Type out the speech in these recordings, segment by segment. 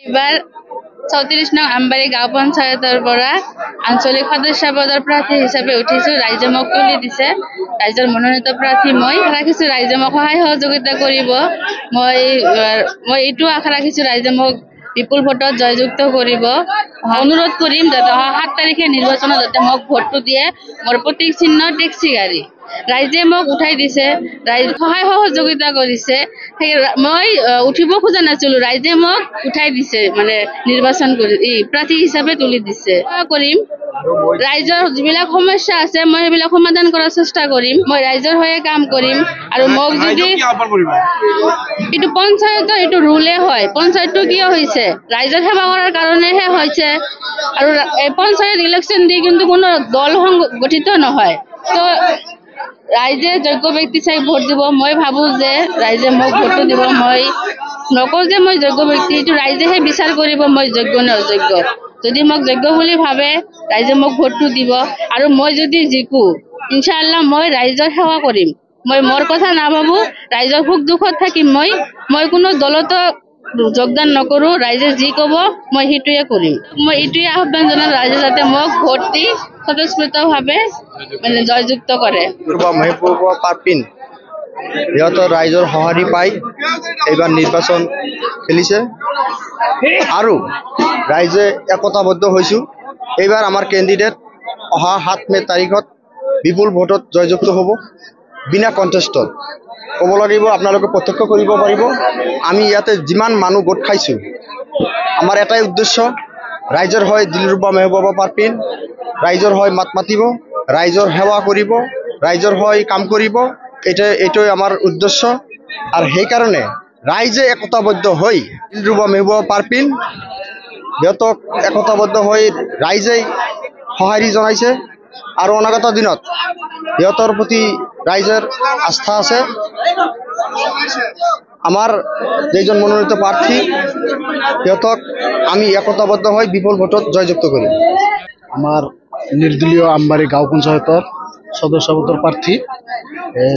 এবাৰ ৩৪ নং আমবাড়ি গাঁও পঞ্চায়তৰ পৰা আঞ্চলিক সদস্য পদৰ প্ৰাৰ্থী হিচাপে উঠিছো। ৰাইজে মোক তুলি দিছে। ৰাইজৰ মনোনীত প্ৰাৰ্থী মই ৰাখিছো। ৰাইজে মোক সহায় সহযোগিতা কৰিব। মই এইটো আশা ৰাখিছো ৰাইজে মোক বিপুল ভোটত জয়যুক্ত কৰিব। অনুৰোধ কৰিম যাতে ৭ তাৰিখে নিৰ্বাচনত যাতে মোক ভোটটো দিয়ে। মোৰ প্ৰতীক চিহ্ন টেক্সি গাড়ী। ৰাইজে মোক উঠাই দিছে। ৰাইজে সহায় সহযোগিতা কৰিছে। মই উঠিব খোজা নাছিলো, ৰাইজে মোক উঠাই দিছে, মানে নিৰ্বাচন কৰি প্ৰাৰ্থী হিচাপে তুলি দিছে। কৰিম ৰাইজৰ যিবিলাক সমস্যা আছে মই সেইবিলাক সমাধান কৰাৰ চেষ্টা কৰিম। মই ৰাইজৰ হৈ কাম কৰিম। আৰু মোক যদি এইটো পঞ্চায়তৰ এইটো ৰুলে হয়, পঞ্চায়তটো কিয় হৈছে ৰাইজৰ সেৱা কৰাৰ কাৰণেহে হৈছে। আৰু এই পঞ্চায়ত ইলেকশ্যন দি কিন্তু কোনো দল সংগঠিত নহয়। তো ৰাইজে যোগ্য ব্যক্তি চাই ভোট দিব। মই ভাবো যে ৰাইজে মোক ভোটটো দিব। মই নকওঁ যে মই যোগ্য ব্যক্তি, এইটো ৰাইজেহে বিচাৰ কৰিব মই যোগ্য নে অযোগ্য। যদি মোক যোগ্য বুলি ভাবে ৰাইজে মোক ভোটটো দিব। আৰু মই যদি জিকো ইনশাআল্লাহ মই ৰাইজৰ সেৱা কৰিম। মই মোৰ কথা নাভাবো, ৰাইজৰ সুখ দুখত থাকিম। মই কোনো দলতো যোগদান নকৰো। ৰাইজে যি ক'ব মই সেইটোৱে কৰিম। মই এইটোৱে আহ্বান জনাম ৰাইজে যাতে মোক ভোট দি স্বতঃস্ফূৰ্তভাৱে মানে জয়যুক্ত কৰে। সিহঁতৰ ৰাইজৰ সঁহাৰি পাই এইবাৰ নিৰ্বাচন খেলিছে আৰু ৰাইজে একতাবদ্ধ হৈছো। এইবাৰ আমাৰ কেণ্ডিডেট অহা ৭ মে তাৰিখত বিপুল ভোটত জয়যুক্ত হ'ব। বিনা কণ্টেষ্টত ক'ব লাগিব, আপোনালোকে প্ৰত্যক্ষ কৰিব পাৰিব। আমি ইয়াতে যিমান মানুহ গোট খাইছোঁ, আমাৰ এটাই উদ্দেশ্য ৰাইজৰ হৈ দিলৰুবা মেহবুবা পাৰভিন, ৰাইজৰ হৈ মাত মাতিব, ৰাইজৰ সেৱা কৰিব, ৰাইজৰ হৈ কাম কৰিব। এইটোৱে আমাৰ উদ্দেশ্য। আৰু সেইকাৰণে ৰাইজে একতাবদ্ধ হৈ দিলৰুবা মেহবুবা পাৰভিন সিহঁতক একতাবদ্ধ হৈ ৰাইজেই সঁহাৰি জনাইছে। আৰু অনাগত দিনত সিহঁতৰ প্ৰতি ৰাইজৰ আস্থা আছে। আমাৰ যেইজন মনোনীত প্ৰাৰ্থী সিহঁতক আমি একতাবদ্ধ হৈ বিপুল ভোটত জয়যুক্ত কৰিম। আমাৰ নিৰ্দলীয় আমবাড়ি গাঁও পঞ্চায়তৰ সদস্য পদৰ প্ৰাৰ্থী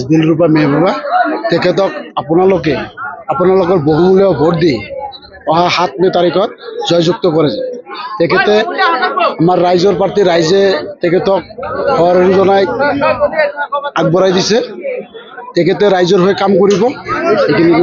দিলৰুবা মেহবুবা, তেখেতক আপোনালোকৰ বহুমূলীয় ভোট দি অহা ৭ মে তাৰিখত জয়যুক্ত কৰে। তেখেতে আমাৰ ৰাইজৰ প্ৰাৰ্থী, ৰাইজে তেখেতক সঁহাৰি জনাই আগবঢ়াই দিছে। তেখেতে ৰাইজৰ হৈ কাম কৰিব। এইখিনি